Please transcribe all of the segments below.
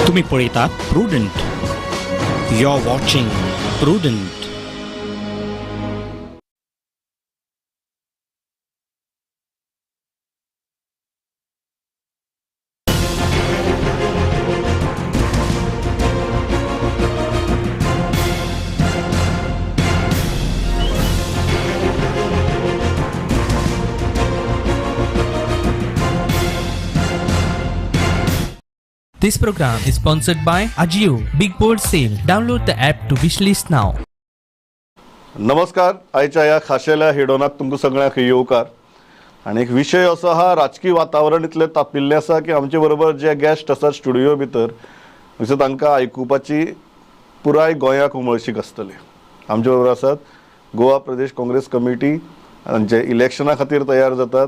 तुम्ही पळयतात Prudent. You are watching Prudent. This program is sponsored by Ajio Big Bold Sale. Download the app to wishlist now. नमस्कार. आयच्या ह्या खाशेल्या हिडोनाक तुमकां सगळ्यांक येवकार. आनी एक विशय असो हा, राजकीय वातावरण इतलें तापिल्लें आसा की आमचे बरोबर जे गेस्ट आसात स्टुडियो भितर अशें तांकां आयकुपाची पुराय गोंयाक उमळशीक आसतली. आमचे बरोबर आसात गोवा प्रदेश काँग्रेस कमिटी जे इलेक्शना खातीर तयार जातात,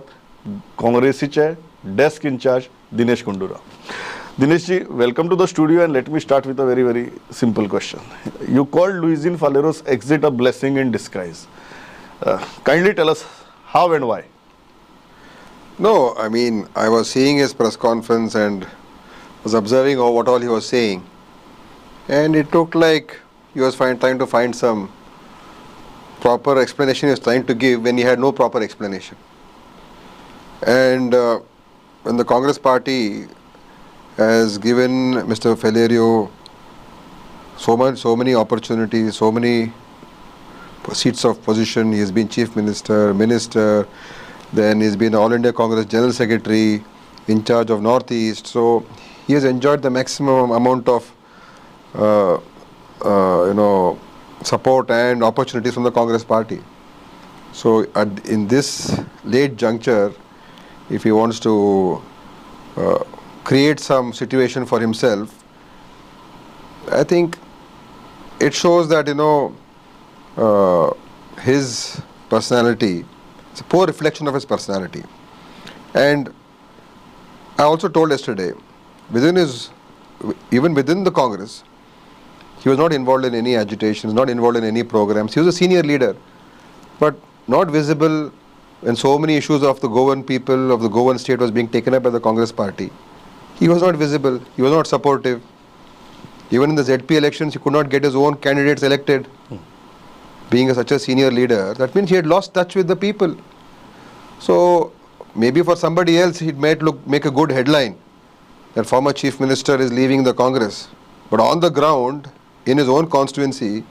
काँग्रेसीचे desk incharge Dinesh Gundu Rao. Dinesh ji, welcome to the studio, and let me start with a very simple question. You called Luizinho Faleiro's exit a blessing in disguise. Kindly tell us how and why. No, I mean, I was seeing his press conference and was observing what all he was saying, and it looked like he was trying to find some proper explanation he was trying to give when he had no proper explanation. And when the Congress party has given Mr. Faleiro so many opportunities, so many seats of position. He has been Chief Minister, then he's been All India Congress General Secretary, in charge of Northeast. So he has enjoyed the maximum amount of support and opportunities from the Congress party. So in this late juncture, if he wants to create some situation for himself, I think it shows that his personality, it's a poor reflection of his personality. And I also told yesterday, even within the Congress, he was not involved in any agitations, not involved in any programs. He was a senior leader, but not visible when so many issues of the Goan people, of the Goan state was being taken up by the Congress party. He was not visible, he was not supportive. Even in the ZP elections, he could not get his own candidates elected. Being such a senior leader, that means he had lost touch with the people. So maybe for somebody else, it might make a good headline that former Chief Minister is leaving the Congress. But on the ground, in his own constituency,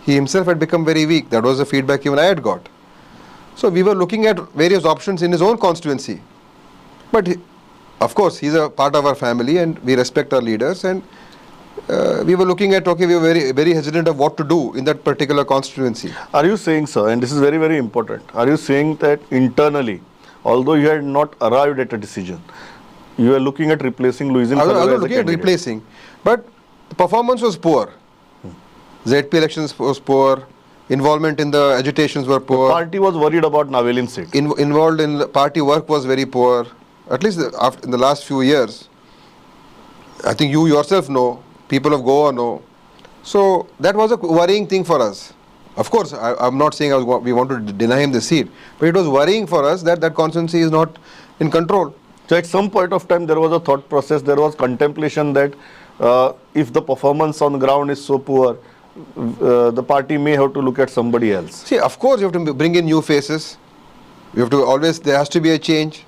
he himself had become very weak. That was the feedback even I had got. So we were looking at various options in his own constituency. But of course, he's a part of our family and we respect our leaders, and we were looking at, we were very hesitant of what to do in that particular constituency. Are you saying, sir, and this is very important, are you saying that internally, although you had not arrived at a decision, you are looking at replacing Luizinho Faleiro? I was looking at replacing, but the performance was poor. ZP elections was poor. Involvement in the agitations were poor. The party was worried about Navelin seat. Involved in the party work was very poor. At least in the last few years, I think you yourself know, people of Goa know. So that was a worrying thing for us. Of course, I'm not saying we want to deny him the seat, but it was worrying for us that constituency is not in control. So at some point of time, there was a thought process, there was contemplation that if the performance on the ground is so poor, the party may have to look at somebody else. See, of course, you have to bring in new faces. You have to always, there has to be a change.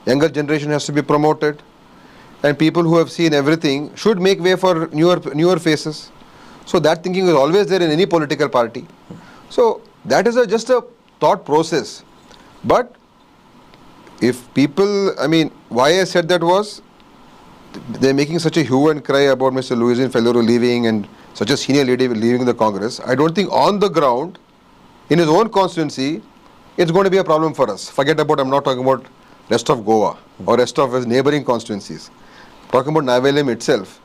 Younger generation has to be promoted, and people who have seen everything should make way for newer faces. So that thinking is always there in any political party. So that is just a thought process. But if people, why I said that was, they're making such a hue and cry about Mr. Luizinho Faleiro leaving and such a senior leader leaving the Congress. I don't think on the ground, in his own constituency, it's going to be a problem for us. Forget about, I'm not talking about rest of Goa or rest of his neighboring constituencies. Talking about Navelim itself,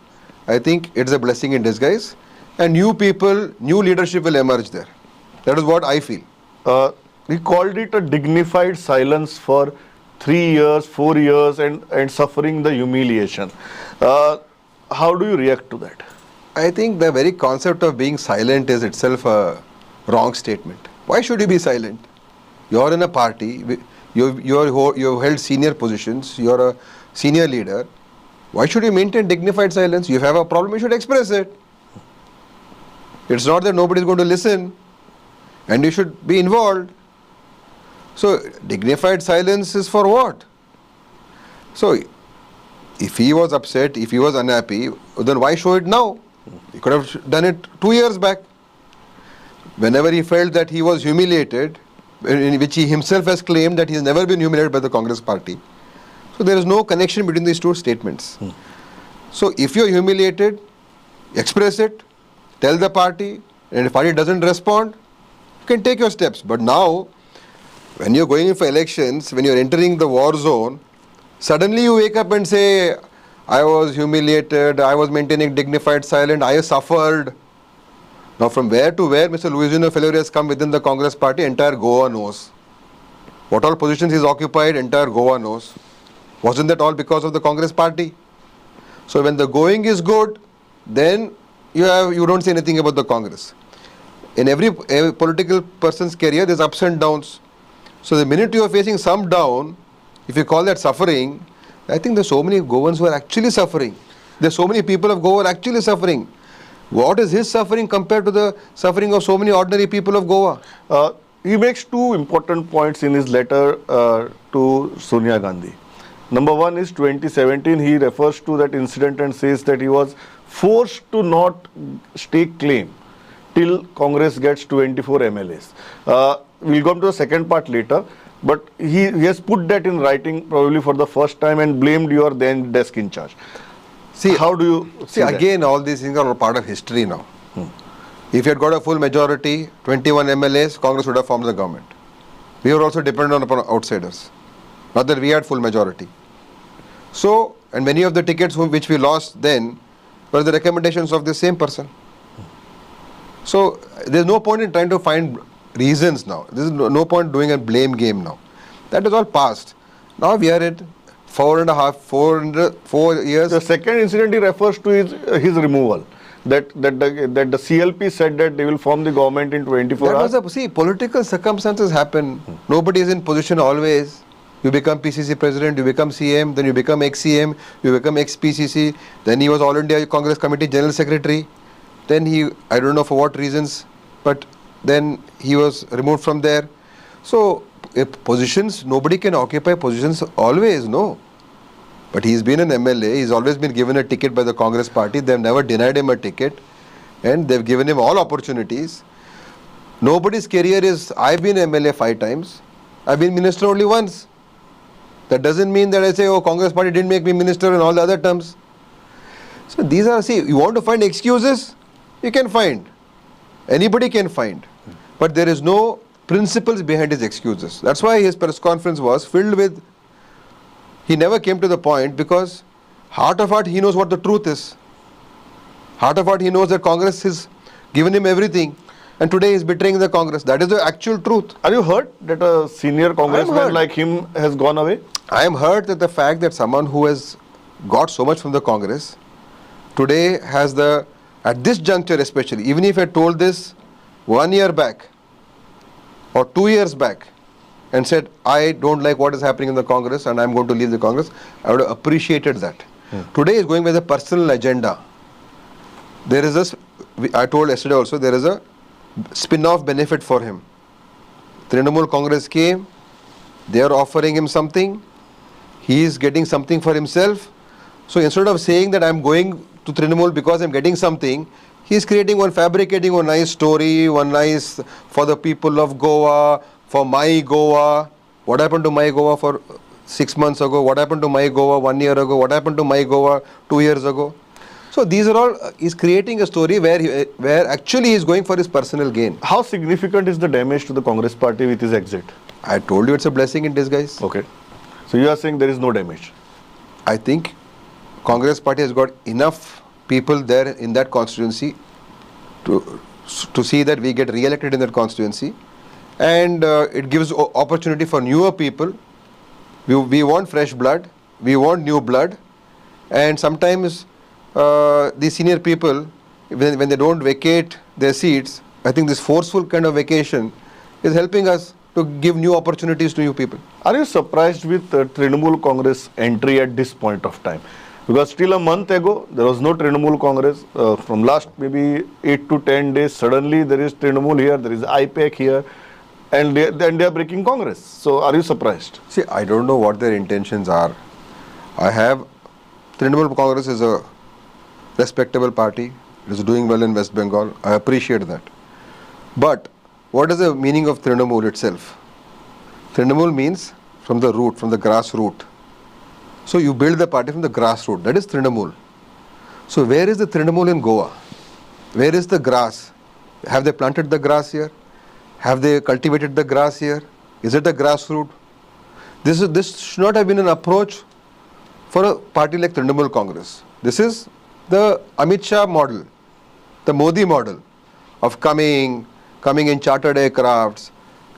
I think it's a blessing in disguise, and new people, new leadership will emerge there. That is what I feel. He called it a dignified silence for 3 years, 4 years, and suffering the humiliation. How do you react to that? I think the very concept of being silent is itself a wrong statement. Why should you be silent? You're in a party. You've held senior positions, you're a senior leader, Why should you maintain dignified silence? You have a problem, you should express it. It's not that nobody is going to listen and you should be involved. So, dignified silence is for what? So, if he was upset, if he was unhappy, then why show it now? He could have done it 2 years back. Whenever he felt that he was humiliated, in which he himself has claimed that he has never been humiliated by the Congress party. So there is no connection between these two statements. So if you are humiliated, express it, tell the party, and if the party doesn't respond, you can take your steps. But now, when you are going in for elections, when you are entering the war zone, suddenly you wake up and say, I was humiliated, I was maintaining dignified silence, I suffered. Now from where to where Mr. Luizinho Faleiro has come within the Congress party, entire Goa knows. What all positions he has occupied, entire Goa knows. Wasn't that all because of the Congress party? So when the going is good, then you don't say anything about the Congress. In every political person's career, there's ups and downs. So the minute you are facing some down, if you call that suffering, I think there's so many Goans who are actually suffering. There's so many people of Goa who are actually suffering. What is his suffering compared to the suffering of so many ordinary people of Goa? He makes two important points in his letter to Sonia Gandhi. Number one is 2017, he refers to that incident and says that he was forced to not stake claim till Congress gets 24 MLAs. We'll come to the second part later, but he has put that in writing probably for the first time and blamed your then desk in charge. See, how do you see again, all these things are part of history now. If you had got a full majority, 21 MLAs, Congress would have formed the government. We were also dependent upon outsiders. Not that we had full majority. So, and many of the tickets which we lost then were the recommendations of the same person. So, there is no point in trying to find reasons now. There is no point doing a blame game now. That is all past. Now we are at 4 years. The second incident he refers to is his removal. That the CLP said that they will form the government in 24 hours. See, political circumstances happen. Nobody is in position always. You become PCC president, you become CM, then you become ex-CM, you become ex-PCC, then he was All India Congress Committee General Secretary. Then he, I don't know for what reasons, but then he was removed from there. So, positions, nobody can occupy positions always, no. But he's been an MLA, he's always been given a ticket by the Congress party, they've never denied him a ticket and they've given him all opportunities. Nobody's career is, I've been MLA 5 times, I've been minister only once. That doesn't mean that I say, oh, Congress party didn't make me minister and all the other terms. So these are, see, you want to find excuses, you can find. Anybody can find. But there is no principles behind his excuses. That's why his press conference was filled with, he never came to the point because heart of heart he knows what the truth is. Heart of heart he knows that Congress has given him everything and today he is betraying the Congress. That is the actual truth. Are you hurt that a senior congressman like him has gone away? I am hurt at the fact that someone who has got so much from the Congress today has the, at this juncture especially, even if I told this 1 year back or 2 years back and said, I don't like what is happening in the Congress and I am going to leave the Congress, I would have appreciated that. Today is going with a personal agenda. There is a, I told yesterday also, there is a spin-off benefit for him. Trinamool Congress came, they are offering him something, he is getting something for himself. So instead of saying that I am going to Trinamool because I am getting something, he is creating one, fabricating one nice story, one nice for the people of Goa, for my Goa. What happened to my Goa for 6 months ago? What happened to my Goa 1 year ago? What happened to my Goa 2 years ago? So these are all, he's creating a story where actually he is going for his personal gain. How significant is the damage to the Congress party with his exit? I told you it's a blessing in disguise. Okay. So you are saying there is no damage? I think Congress party has got enough people there in that constituency to see that we get re-elected in that constituency, and it gives opportunity for newer people. We want fresh blood, we want new blood, and sometimes these senior people, when they don't vacate their seats, I think this forceful kind of vacation is helping us to give new opportunities to new people. Are you surprised with Trinamool Congress entry at this point of time? Because still a month ago, there was no Trinamool Congress. From last maybe 8 to 10 days, suddenly there is Trinamool here, there is IPAC here, and they are breaking Congress. So are you surprised? See, I don't know what their intentions are. Trinamool Congress is a respectable party. It is doing well in West Bengal. I appreciate that. But what is the meaning of Trinamool itself? Trinamool means from the root, from the grassroots. So you build the party from the grassroots. That is Trinamool. So where is the Trinamool in Goa? Where is the grass? Have they planted the grass here? Have they cultivated the grass here? Is it a grassroots? This should not have been an approach for a party like Trinamool Congress. This is the Amit Shah model, the Modi model of coming in chartered aircrafts,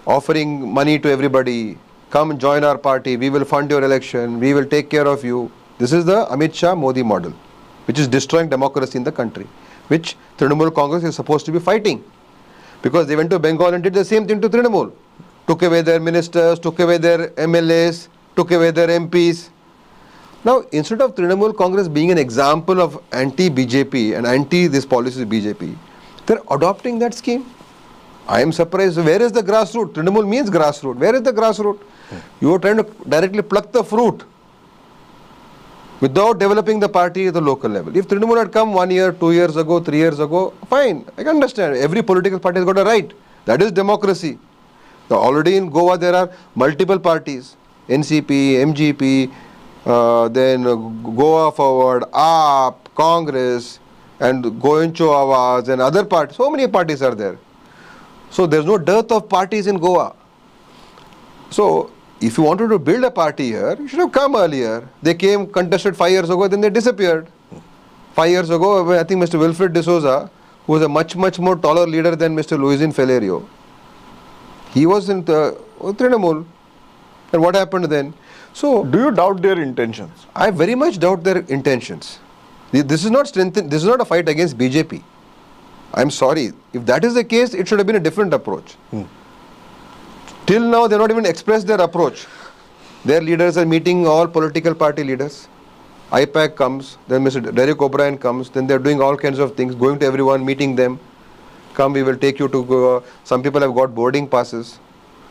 offering money to everybody. Come join our party, we will fund your election, we will take care of you. This is the Amit Shah Modi model, which is destroying democracy in the country, which Trinamool Congress is supposed to be fighting. Because they went to Bengal and did the same thing to Trinamool. Took away their ministers, took away their MLAs, took away their MPs. Now, instead of Trinamool Congress being an example of anti-BJP and anti this policy of BJP, they're adopting that scheme. I am surprised. Where is the grassroots? Trinamool means grassroots. Where is the grassroots? You are trying to directly pluck the fruit without developing the party at the local level. If Trinamool had come 1 year, 2 years ago, 3 years ago, fine. I can understand. Every political party has got a right. That is democracy. Now, already in Goa there are multiple parties. NCP, MGP, then Goa Forward, AAP, Congress, and Goencho Awaz and other parties. So many parties are there. So there is no dearth of parties in Goa. So if you wanted to build a party here, you should have come earlier. They came, contested 5 years ago, then they disappeared. 5 years ago, I think Mr. Wilfred D'Souza, who was a much more taller leader than Mr. Luizinho Faleiro, he was in Trinamool. And what happened then? So, Do you doubt their intentions? I very much doubt their intentions. This is not this is not a fight against BJP. I'm sorry. If that is the case, it should have been a different approach. Till now, they have not even expressed their approach. Their leaders are meeting all political party leaders. IPAC comes, then Mr. Derek O'Brien comes, then they are doing all kinds of things, going to everyone, meeting them. Come, we will take you to Goa. Some people have got boarding passes.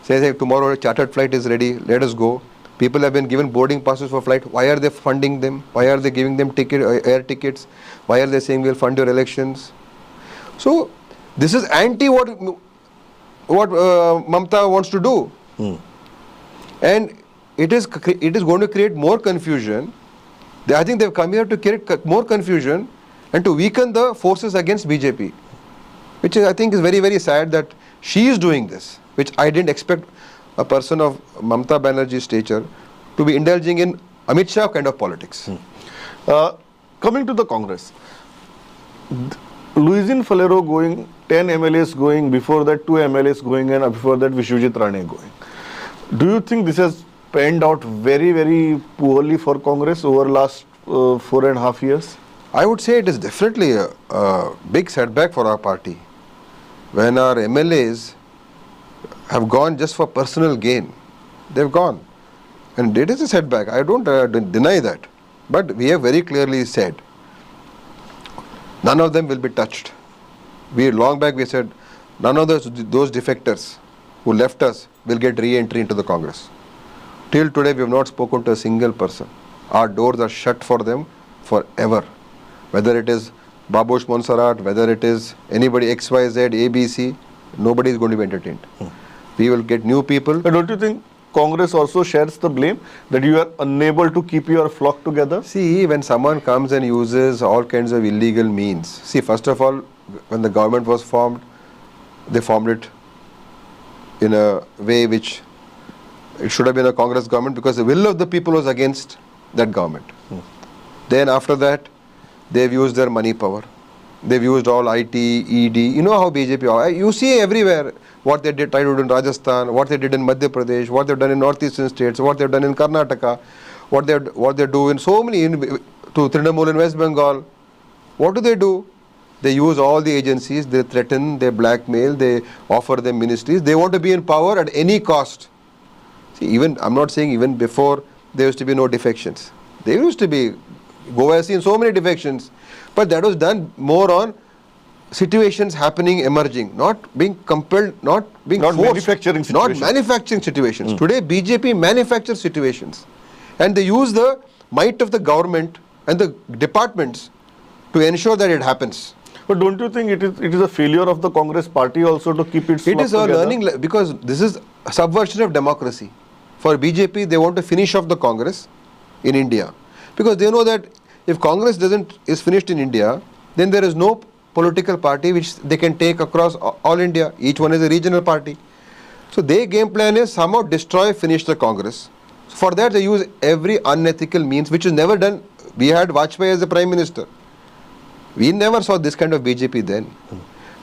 Say, hey, tomorrow a chartered flight is ready, let us go. People have been given boarding passes for flight. Why are they funding them? Why are they giving them air tickets? Why are they saying we will fund your elections? So, this is anti what Mamta wants to do. And it is going to create more confusion. I think they have come here to create more confusion and to weaken the forces against BJP. Which I think is very, very sad that she is doing this, which I didn't expect a person of Mamta Banerjee's stature to be indulging in Amit Shah kind of politics. Coming to the Congress, Luizinho Faleiro going, 10 MLAs going, before that 2 MLAs going, and before that Vishwajit Rane going. Do you think this has panned out very, very poorly for Congress over last 4.5 years? I would say it is definitely a big setback for our party. When our MLAs have gone just for personal gain, they've gone. And it is a setback. I don't deny that. But we have very clearly said, none of them will be touched. Long back we said, none of those defectors who left us will get re-entry into the Congress. Till today we have not spoken to a single person. Our doors are shut for them forever. Whether it is Babush Monserrat, whether it is anybody XYZ, ABC, nobody is going to be entertained. We will get new people. But don't you think Congress also shares the blame that you are unable to keep your flock together? See, when someone comes and uses all kinds of illegal means, see, first of all, when the government was formed, they formed it in a way which it should have been a Congress government because the will of the people was against that government. Then after that, they've used their money power. They've used all IT, ED. You know how BJP, you see everywhere what they did, tried to do in Rajasthan, what they did in Madhya Pradesh, what they've done in northeastern states, what they've done in Karnataka, what they do in so many, to Trinamool in West Bengal. What do? They use all the agencies, they threaten, they blackmail, they offer them ministries. They want to be in power at any cost. See, I'm not saying even before there used to be no defections. There used to be Goa has seen so many defections, but that was done more on situations happening, emerging, not being compelled, not being Not forced, manufacturing not situations. manufacturing situations. Today, BJP manufactures situations, and they use the might of the government and the departments to ensure that it happens. But don't you think it is a failure of the Congress party also to keep its It flock is a together? learning because this is a subversion of democracy. For BJP, they want to finish off the Congress in India, because they know that if Congress is finished in India, then there is no political party which they can take across all India. Each one is a regional party. So their game plan is somehow destroy, finish the Congress. For that they use every unethical means, which is never done. We had Vajpayee as the Prime Minister. We never saw this kind of BJP then.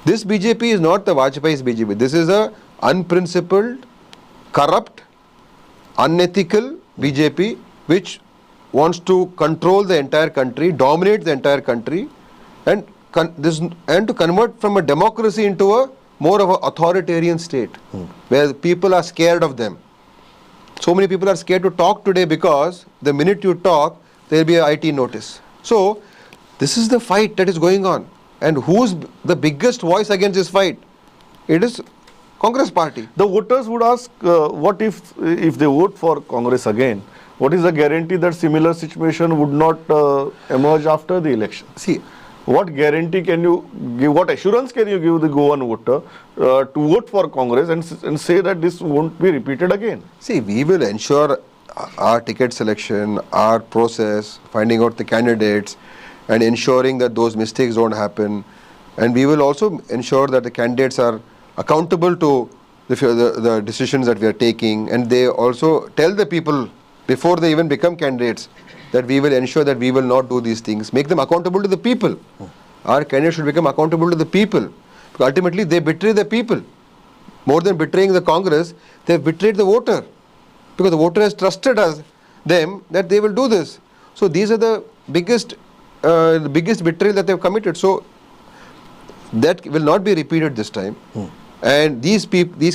This BJP is not the Vajpayee's BJP. This is a unprincipled, corrupt, unethical BJP which wants to control the entire country, dominate the entire country, and to convert from a democracy into a more of an authoritarian state where people are scared of them. So many people are scared to talk today because the minute you talk, there will be an IT notice. So this is the fight that is going on. And who's the biggest voice against this fight? It is Congress party. The voters would ask, what if they vote for Congress again? What is the guarantee that similar situation would not emerge after the election? See, what guarantee can you give, what assurance can you give the Goan voter to vote for Congress and say that this won't be repeated again? see, we will ensure our ticket selection, our process, finding out the candidates and ensuring that those mistakes don't happen. And we will also ensure that the candidates are accountable to the decisions that we are taking, and they also tell the people before they even become candidates that we will ensure that we will not do these things, make them accountable to the people. Our candidates should become accountable to the people. Because ultimately they betray the people. More than betraying the Congress, they have betrayed the voter. Because the voter has trusted them that they will do this. So these are the biggest betrayal that they have committed. So that will not be repeated this time. And these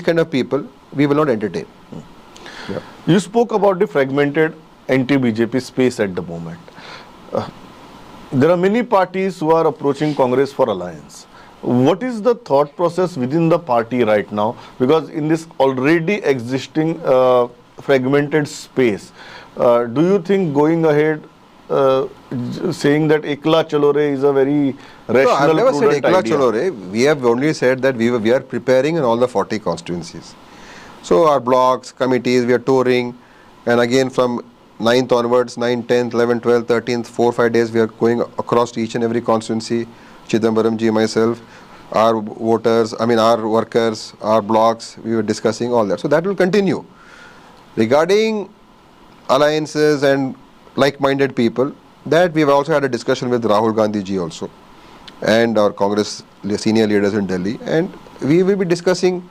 kind of people, we will not entertain. Yeah. You spoke about the fragmented anti-BJP space at the moment. There are many parties who are approaching Congress for alliance. What is the thought process within the party right now? Because in this already existing fragmented space, do you think going ahead saying that Ekla Chalo Re is a very rational, No, I have never said prudent Ekla idea? Chalo Re. We have only said that we are preparing in all the 40 constituencies. So our blocks, committees, we are touring, and again from 9th onwards, 9th, 10th, 11th, 12th, 13th, 4-5 days we are going across to each and every constituency. Chidambaram ji, myself, our voters, our workers, our blocks, we were discussing all that. So that will continue. Regarding alliances and like-minded people, that we have also had a discussion with Rahul Gandhi ji also and our Congress senior leaders in Delhi, and we will be discussing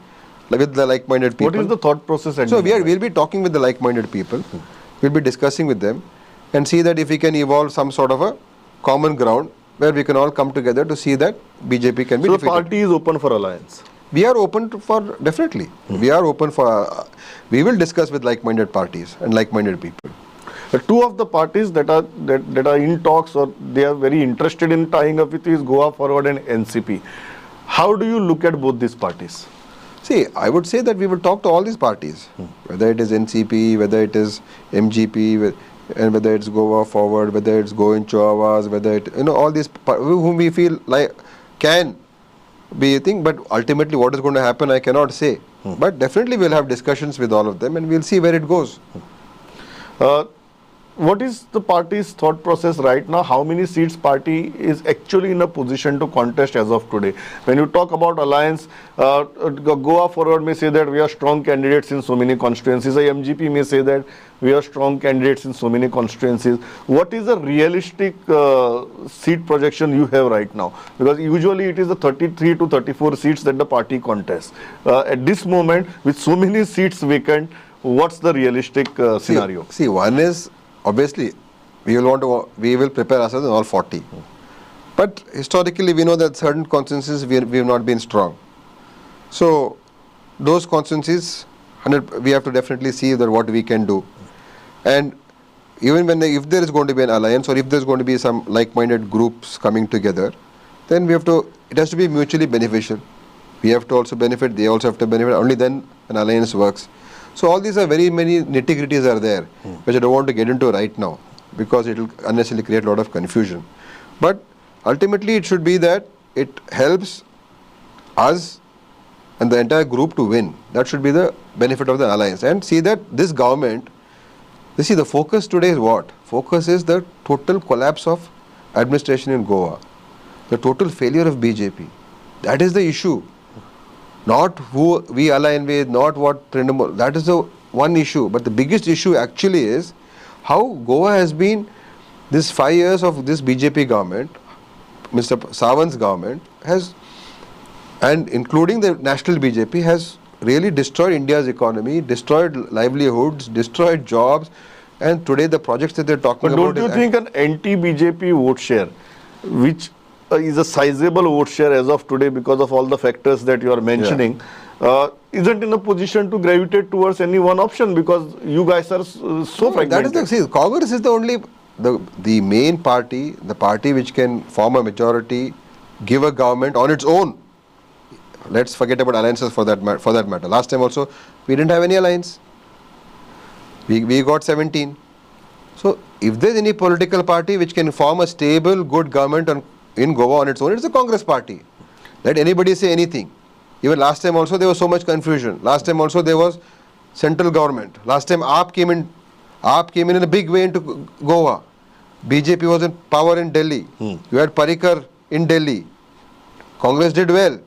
with the like-minded people. What is the thought process at So the moment? we'll be talking with the like-minded people. We'll be discussing with them and see that if we can evolve some sort of a common ground where we can all come together to see that BJP can be So the defeated. party is open for alliance. We are open for, definitely. We are open for, we will discuss with like-minded parties and like-minded people. Two of the parties that are in talks or they are very interested in tying up with is Goa Forward and NCP. How do you look at both these parties? See, I would say that we will talk to all these parties, whether it is NCP, whether it is MGP, and whether it's Goa Forward, whether it's Goan Choavas, whether it, all these whom we feel like can be a thing, but ultimately what is going to happen I cannot say. But definitely we'll have discussions with all of them and we'll see where it goes. What is the party's thought process right now? How many seats party is actually in a position to contest as of today? When you talk about alliance, Goa Forward may say that we are strong candidates in so many constituencies. MGP may say that we are strong candidates in so many constituencies. What is the realistic seat projection you have right now? Because usually it is the 33 to 34 seats that the party contests. At this moment, with so many seats vacant, what's the realistic scenario? See, one is, obviously, we will prepare ourselves in all 40. But historically, we know that certain constituencies we have not been strong. So, those constituencies, we have to definitely see that what we can do. And even if there is going to be an alliance or if there is going to be some like-minded groups coming together, then it has to be mutually beneficial. We have to also benefit, they also have to benefit, only then an alliance works. So all these are very many nitty-gritties are there, which I don't want to get into right now, because it will unnecessarily create a lot of confusion. But ultimately it should be that it helps us and the entire group to win. That should be the benefit of the alliance. And see that this government, the focus today is what? Focus is the total collapse of administration in Goa, the total failure of BJP. That is the issue. Not who we align with, not what Trinamool. That is the one issue. But the biggest issue actually is how Goa has been, this 5 years of this BJP government, Mr. Sawant's government has, and including the national BJP, has really destroyed India's economy, destroyed livelihoods, destroyed jobs, and today the projects that they're talking about. But don't you think an anti-BJP vote share, which is a sizable vote share as of today because of all the factors that you are mentioning, isn't in a position to gravitate towards any one option because you guys are so fragmented? That is Congress is the only, the main party, the party which can form a majority, give a government on its own. Let's forget about alliances for that matter. Last time also, we didn't have any alliance. We got 17. So, if there is any political party which can form a stable, good government in Goa on its own, it's the Congress party. Let anybody say anything. Even last time also there was so much confusion. Last time also there was central government. Last time AAP came in a big way into Goa. BJP was in power in Delhi. You had Parikar in Delhi. Congress did well.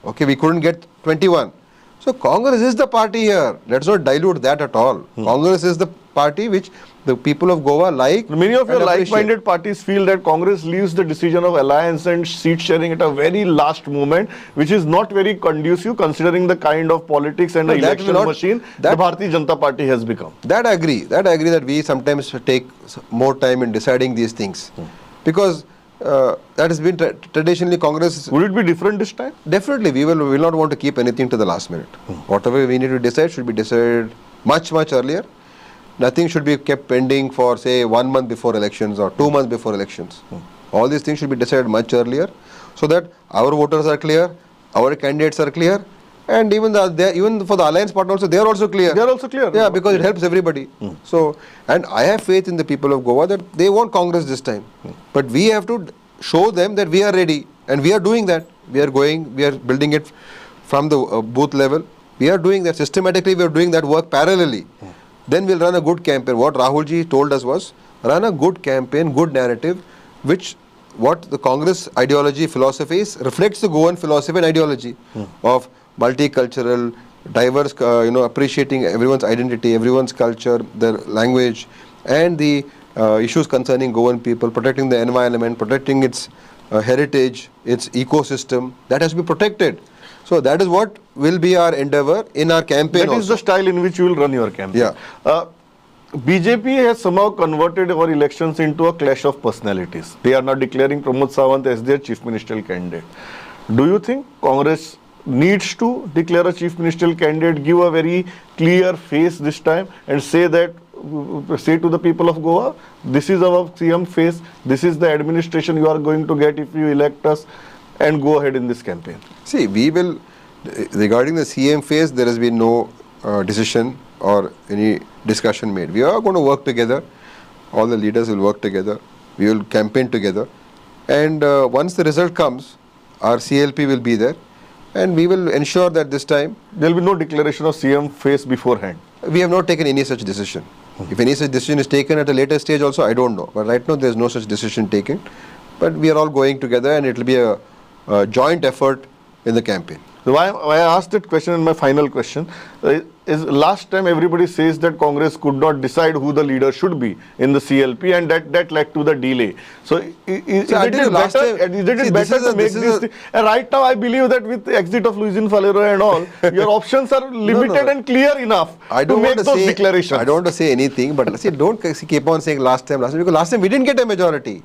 Okay, we couldn't get 21. So Congress is the party here. Let's not dilute that at all. Congress is the party which the people of Goa like. Many of your like-minded parties feel that Congress leaves the decision of alliance and seat sharing at a very last moment, which is not very conducive considering the kind of politics and the election machine the Bharatiya Janata Party has become. That I agree that we sometimes take more time in deciding these things. Because that has been traditionally Congress. Would it be different this time? Definitely, we will not want to keep anything to the last minute. Whatever we need to decide should be decided much earlier. Nothing should be kept pending for say 1 month before elections or 2 months before elections. All these things should be decided much earlier, so that our voters are clear, our candidates are clear, and even for the alliance part also, they are also clear. They are also clear. Yeah, because it helps everybody. So, and I have faith in the people of Goa that they want Congress this time. But we have to show them that we are ready, and we are doing that. We are building it from the booth level. We are doing that systematically. We are doing that work parallelly. Then we'll run a good campaign. What Rahul ji told us was, run a good campaign, good narrative, what the Congress ideology, philosophy is, reflects the Goan philosophy and ideology of multicultural, diverse, appreciating everyone's identity, everyone's culture, their language, and the issues concerning Goan people, protecting the environment, protecting its heritage, its ecosystem. That has to be protected. So that is what will be our endeavor in our campaign. That is the style in which you will run your campaign. Yeah. BJP has somehow converted our elections into a clash of personalities. They are now declaring Pramod Sawant as their chief ministerial candidate. Do you think Congress needs to declare a chief ministerial candidate, give a very clear face this time, and say to the people of Goa, this is our CM face, this is the administration you are going to get if you elect us, and go ahead in this campaign? See, we will, regarding the CM phase, there has been no decision or any discussion made. We are going to work together. All the leaders will work together. We will campaign together. And once the result comes, our CLP will be there. And we will ensure that this time there will be no declaration of CM face beforehand. We have not taken any such decision. If any such decision is taken at a later stage also, I don't know. But right now there is no such decision taken. But we are all going together, and it will be a joint effort in the campaign. So why I asked that question in my final question is last time everybody says that Congress could not decide who the leader should be in the CLP, and that led to the delay. So is it better to make this thing? And right now I believe that with the exit of Luizinho Faleiro and all, your options are limited and clear enough to make those declarations. I don't want to say anything, but see, don't keep on saying last time, because last time we didn't get a majority.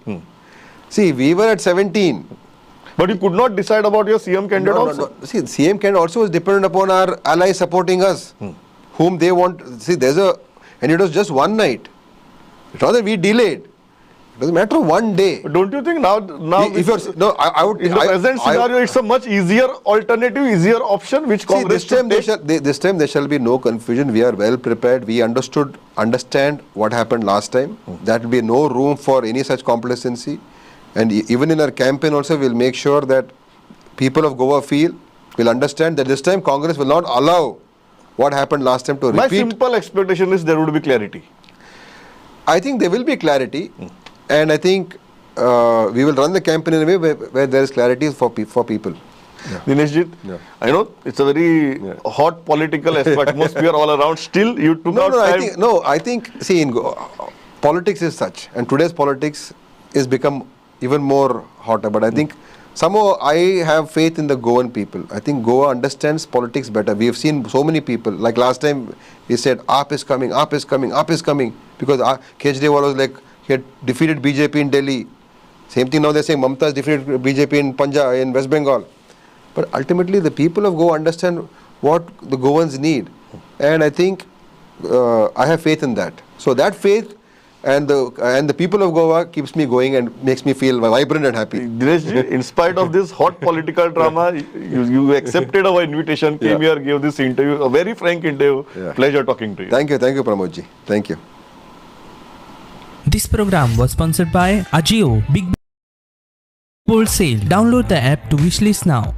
See, we were at 17. But you could not decide about your CM candidate also. No. See, CM candidate also is dependent upon our allies supporting us, whom they want. See, and it was just one night. It's not that we delayed. It doesn't matter one day. Don't you think now If you're no, I would in the present scenario, it's a much easier alternative, easier option which See, Congress this time there shall be no confusion. We are well prepared. We understand what happened last time. There will be no room for any such complacency. And even in our campaign also, we'll make sure that people of Goa will understand that this time Congress will not allow what happened last time to repeat. My simple expectation is there would be clarity. I think there will be clarity, and I think we will run the campaign in a way where there is clarity for people. Dineshjit, I know it's a very hot political atmosphere all around. Still, you took out time. I think see, politics is such, and today's politics is become even more hotter. But I think somehow I have faith in the Goan people. I think Goa understands politics better. We have seen so many people. Like last time, he said, "AAP is coming, AAP is coming, AAP is coming," because Kejriwal was like he had defeated BJP in Delhi. Same thing now they're saying Mamta has defeated BJP in Punjab, in West Bengal. But ultimately, the people of Goa understand what the Goans need, and I think I have faith in that. So that faith and the people of Goa keeps me going and makes me feel vibrant and happy. Dineshji, in spite of this hot political drama, you accepted our invitation, came here, gave this interview, a very frank interview. Pleasure talking to you. Thank you, Pramodji. Thank you. This program was sponsored by Ajio Big Bold Sale. Download the app to wishlist now.